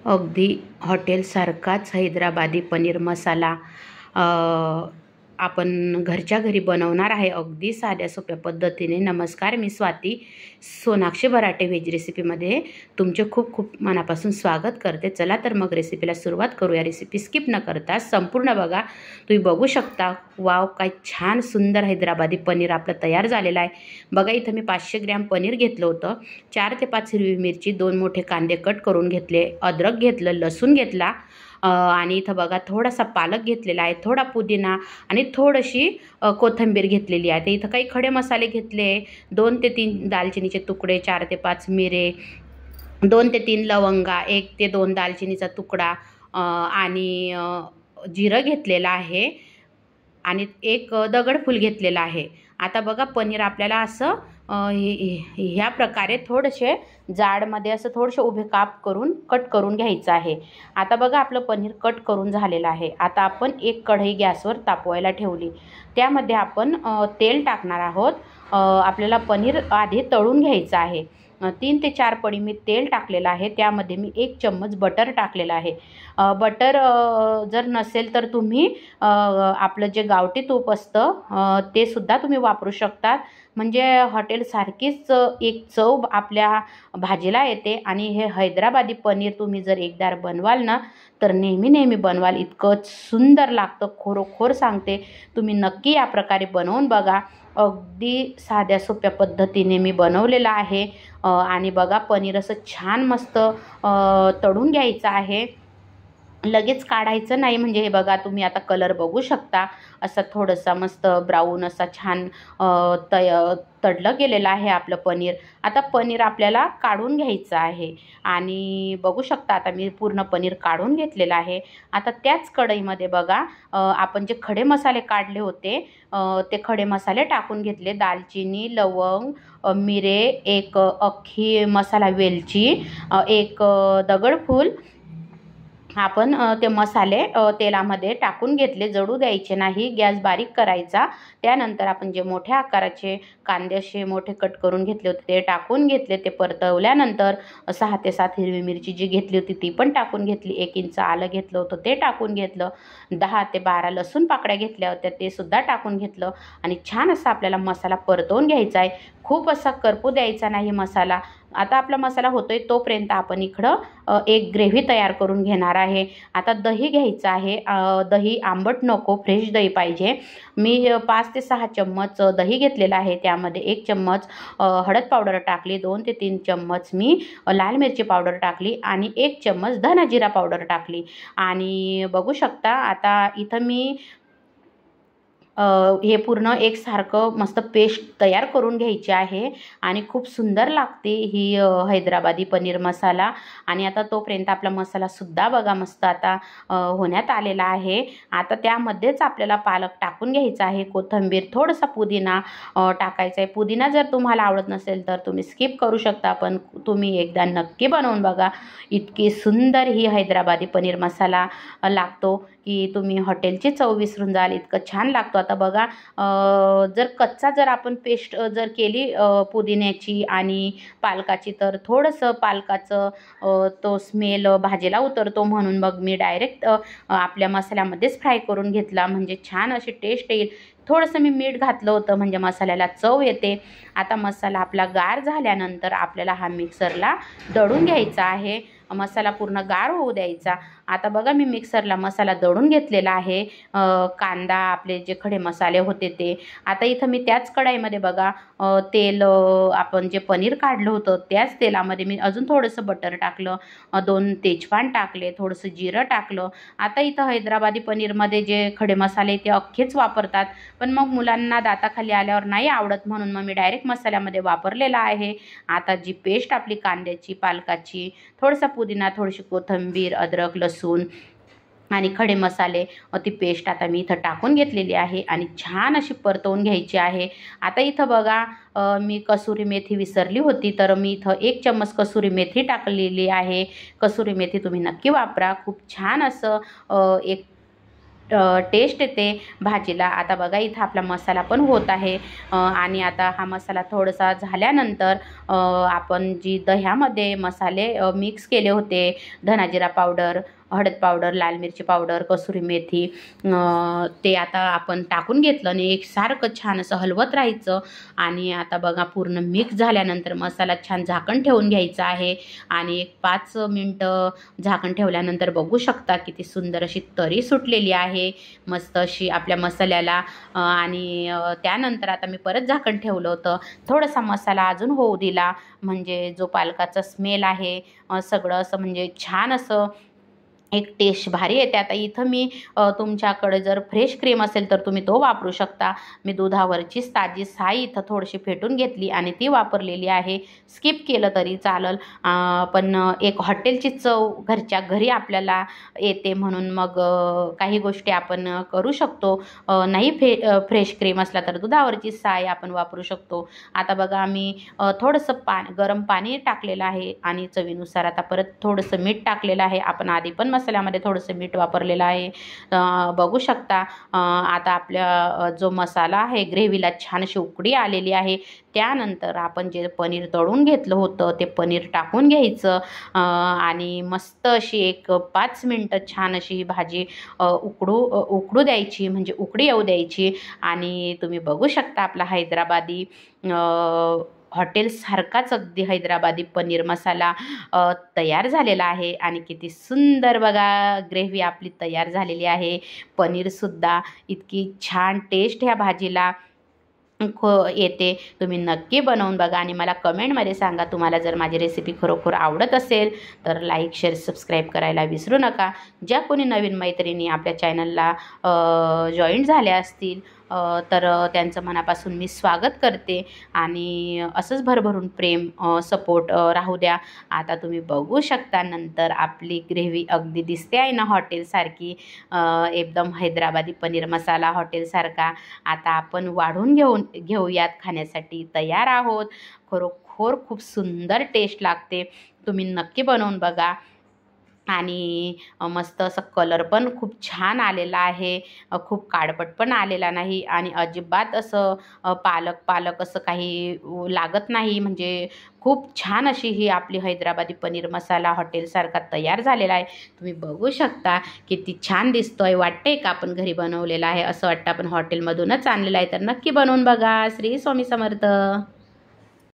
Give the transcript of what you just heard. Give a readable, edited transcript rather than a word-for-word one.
अगदी हॉटेलसारखाच हैदराबादी पनीर मसाला आपण घरच्या घरी बनवणार आहे अगदी साध्या सोप्या पद्धतीने। नमस्कार, मी स्वाती सोनाक्षी बराटे व्हेज रेसिपीमध्ये तुमचे खूप खूप मनापासून स्वागत करते। चला तर मग रेसिपीला सुरुवात करूया। रेसिपी स्किप न करता संपूर्ण बघा। तुम्ही बघू शकता, वाव काय छान सुंदर हैदराबादी पनीर आपलं तयार झालेलं आहे। बघा, इथं मी 500 ग्रॅम पनीर घेतलं होतं। 4 ते 5 हिरवी मिरची, 2 मोठे कांदे कट करून घेतले, अद्रक घेतलं, लसूण घेतला आणि इथं बघा थोडासा पालक घेतलेला आहे, थोडा पुदिना आणि थोडीशी कोथिंबीर घेतलेली आहे। इथं काही खडे मसाले घेतले, 2 ते 3 दालचिनीचे तुकडे, 4 ते 5 मिरे, 2 ते 3 लवंगा, 1 ते 2 दालचिनीचा तुकडा आणि जिरं घेतलेलं आहे आणि एक दगडफूल घेतलेला आहे। आता बघा, पनीर आपल्याला असं ह्या प्रकारे थोडेसे जाडमध्ये असं थोडेसे उभे काप करून कट करून घ्यायचं आहे। आता बघा, आपलं पनीर कट करून झालेलं आहे। आता आपण एक कढई गॅसवर तापवायला ठेवली, त्यामध्ये आपण तेल टाकणार आहोत। आपल्याला पनीर आधी तळून घ्यायचं आहे। 3 ते 4 पडी मी तेल टाकलेलं आहे, त्यामध्ये मी 1 चम्मच बटर टाकलेलं आहे। बटर जर नसेल तर तुम्ही आपलं जे गावठी तूप असतं ते सुद्धा तुम्ही वापरू शकतात, म्हणजे हॉटेलसारखीच एक चव आपल्या भाजीला येते। आणि हे हैदराबादी पनीर तुम्ही जर एकदा बनवाल ना, तर नेहमी बनवाल, इतकं सुंदर लागतं, खरोखर सांगते। तुम्ही नक्की या प्रकारे बनवून बघा। अगदी साध्या सोप्या पद्धतीने मी बनवलेलं आहे आणि बघा, पनीर असं छान मस्त तळून घ्यायचं आहे, लगेच काढायचं नाही। म्हणजे हे बघा, तुम्ही आता कलर बघू शकता, असा थोडासा मस्त ब्राऊन असा छान तळलं गेलेलं आहे आपलं पनीर। आता पनीर आपल्याला काढून घ्यायचं आहे आणि बघू शकता, आता मी पूर्ण पनीर काढून घेतलेलं आहे। आता त्याच कढईमध्ये बघा, आपण जे खडे मसाले काढले होते ते खडे मसाले टाकून घेतले। दालचिनी, लवंग, मिरे, एक अख्खी मसाला वेलची, एक दगडफूल, आपण ते मसाले तेलामध्ये टाकून घेतले, जळू द्यायचे नाही, गॅस बारीक करायचा। त्यानंतर आपण जे मोठ्या आकाराचे कांदे असे मोठे कट करून घेतले होते ते टाकून घेतले। ते परतवल्यानंतर 6 ते 7 हिरवी मिरची जी घेतली होती ती पण टाकून घेतली, 1 इंच आलं घेतलं होतं ते टाकून घेतलं, 10 ते 12 लसूण पाकळ्या घेतल्या होत्या ते सुद्धा टाकून घेतलं आणि छान असा आपल्याला मसाला परतवून घ्यायचा आहे। खूप असा करपू द्यायचा नाही मसाला। आता आपला मसाला होतोय तोपर्यंत आपण इकडं एक ग्रेव्ही तयार करून घेणार आहे। आता दही घ्यायचं आहे, दही आंबट नको, फ्रेश दही पाहिजे। मी 5 ते 6 चम्मच दही घेतलेला आहे, त्यामध्ये 1 चम्मच हळद पावडर टाकली, 2 ते 3 चम्मच मी लाल मिरची पावडर टाकली आणि 1 चम्मच धना जिरा पावडर टाकली। आणि बघू शकता, आता इथं मी हे पूर्ण एकसारखं मस्त पेस्ट तयार करून घ्यायची आहे आणि खूप सुंदर लागते ही हैदराबादी पनीर मसाला। आणि आता तोपर्यंत आपला मसालासुद्धा बघा मस्त आता होण्यात आलेला आहे। आता त्यामध्येच आपल्याला पालक टाकून घ्यायचा आहे, कोथिंबीर, थोडासा पुदिना टाकायचा आहे। पुदिना जर तुम्हाला आवडत नसेल तर तुम्ही स्किप करू शकता, पण तुम्ही एकदा नक्की बनवून बघा, इतकी सुंदर ही हैदराबादी पनीर मसाला लागतो की तुम्ही हॉटेलची चव विसरून जाल, इतकं छान लागतो। आता बघा, जर आपण पेस्ट जर केली पुदिन्याची आणि पालकाची, तर थोडंसं पालकाचं तो स्मेल भाजीला उतरतो, म्हणून मग मी डायरेक्ट आपल्या मसाल्यामध्येच फ्राय करून घेतला, म्हणजे छान अशी टेस्ट येईल। थोडंसं मी मीठ घातलं होतं म्हणजे मसाल्याला चव येते। आता मसाला आपला गार झाल्यानंतर आपल्याला हा मिक्सरला दळून घ्यायचा आहे, मसाला पूर्ण गार होऊ द्यायचा। आता बघा, मी मिक्सरला मसाला दळून घेतलेला आहे, कांदा, आपले जे खडे मसाले होते ते। आता इथं मी त्याच कढईमध्ये बघा तेल, आपण जे पनीर काढलं होतं त्याच तेलामध्ये मी अजून थोडंसं बटर टाकलं, 2 तेजपान टाकले, थोडंसं जिरं टाकलं। आता इथं हैदराबादी पनीरमध्ये जे खडे मसाले ते अख्खेच वापरतात, पण मग मुलांना दाताखाली आल्यावर नाही आवडत, म्हणून मग मी डायरेक्ट मसाल्यामध्ये वापरलेला आहे। आता जी पेस्ट आपली कांद्याची, पालकाची, थोडासा पुदिना, थोडीशी कोथिंबीर, अद्रक, लसूण आणि खडे मसाले, ती पेस्ट आता मी इथं टाकून घेतलेली आहे आणि छान अशी परतवून घ्यायची आहे। आता इथं बघा, मी कसुरी मेथी विसरली होती, तर मी इथं 1 चम्मच कसुरी मेथी टाकलेली आहे। कसुरी मेथी तुम्ही नक्की वापरा, खूप छान असं एक टेस्ट येते भाजीला। आता बघा इथं आपला मसाला पण होत आहे आणि आता हा मसाला थोडासा झाल्यानंतर आपण जी दह्यामध्ये मसाले मिक्स केले होते, धना जिरा पावडर, हळद पावडर, लाल मिरची पावडर, कसुरी मेथी, ते आता आपण टाकून घेतलं आणि एकसारखं छान असं हलवत राहायचं। आणि आता बघा पूर्ण मिक्स झाल्यानंतर मसाला छान झाकण ठेवून घ्यायचा आहे आणि एक 5 मिनटं झाकण ठेवल्यानंतर बघू शकता किती सुंदर अशी तरी सुटलेली आहे मस्त अशी आपल्या मसाल्याला। आणि त्यानंतर आता मी परत झाकण ठेवलं होतं, थोडासा मसाला अजून होऊ दिला, म्हणजे जो पालकाचा स्मेल आहे सगळं असं म्हणजे छान असं एक टेस्ट भारी येते। आता इथं मी तुमच्याकडे जर फ्रेश क्रीम असेल तर तुम्ही तो वापरू शकता। मी दुधावरचीच ताजी साई इथं थोडीशी फेटून घेतली आणि ती वापरलेली आहे। स्किप केलं तरी चालेल, पण एक हॉटेलची चव घरच्या घरी आपल्याला येते म्हणून मग काही गोष्टी आपण करू शकतो। नाही फ्रेश क्रीम असला तर दुधावरची साई आपण वापरू शकतो। आता बघा मी थोडंसं गरम पाणी टाकलेलं आहे आणि चवीनुसार आता परत थोडंसं मीठ टाकलेलं आहे। आपण आधी पण मसाल्यामध्ये थोडंसं मीठ वापरलेलं आहे, बघू शकता। आता आपल्या जो मसाला आहे ग्रेव्हीला छान अशी उकळी आलेली आहे। त्यानंतर आपण जे पनीर तळून घेतलं होतं ते पनीर टाकून घ्यायचं आणि मस्त अशी एक 5 मिनटं छान अशी ही भाजी उकडू द्यायची, म्हणजे उकळी येऊ द्यायची। आणि तुम्ही बघू शकता आपला हैदराबादी हॉटेलसारखाच अगदी हैदराबादी पनीर मसाला तयार झालेला आहे आणि किती सुंदर बघा ग्रेव्ही आपली तयार झालेली आहे। पनीरसुद्धा इतकी छान टेस्ट ह्या भाजीला येते। तुम्ही नक्की बनवून बघा आणि मला कमेंटमध्ये सांगा। तुम्हाला जर माझी रेसिपी खरोखर आवडत असेल तर लाईक, शेअर, सबस्क्राईब करायला विसरू नका। ज्या कोणी नवीन मैत्रिणी आपल्या चॅनलला जॉईन झाल्या असतील तर त्यांचं मनापासून मी स्वागत करते आणि असंच भरभरून प्रेम सपोर्ट राहू द्या। आता तुम्ही बघू शकता नंतर आपली ग्रेव्ही अगदी दिसते आहे ना हॉटेलसारखी, एकदम हैदराबादी पनीर मसाला हॉटेलसारखा। आता आपण वाढून घेऊयात, खाण्यासाठी तयार आहोत। खरोखर खूप सुंदर टेस्ट लागते, तुम्ही नक्की बनवून बघा। आणि मस्त असं कलर पण खूप छान आलेला आहे, खूप काळपट पण आलेला नाही आणि अजिबात असं पालक असं काही लागत नाही, म्हणजे खूप छान अशी ही आपली हैदराबादी पनीर मसाला हॉटेलसारखा तयार झालेला आहे। तुम्ही बघू शकता किती छान दिसतोय, वाटतंय का आपण घरी बनवलेला आहे, असं वाटतं आपण हॉटेलमधूनच आणलेला आहे। तर नक्की बनवून बघा। श्री स्वामी समर्थ।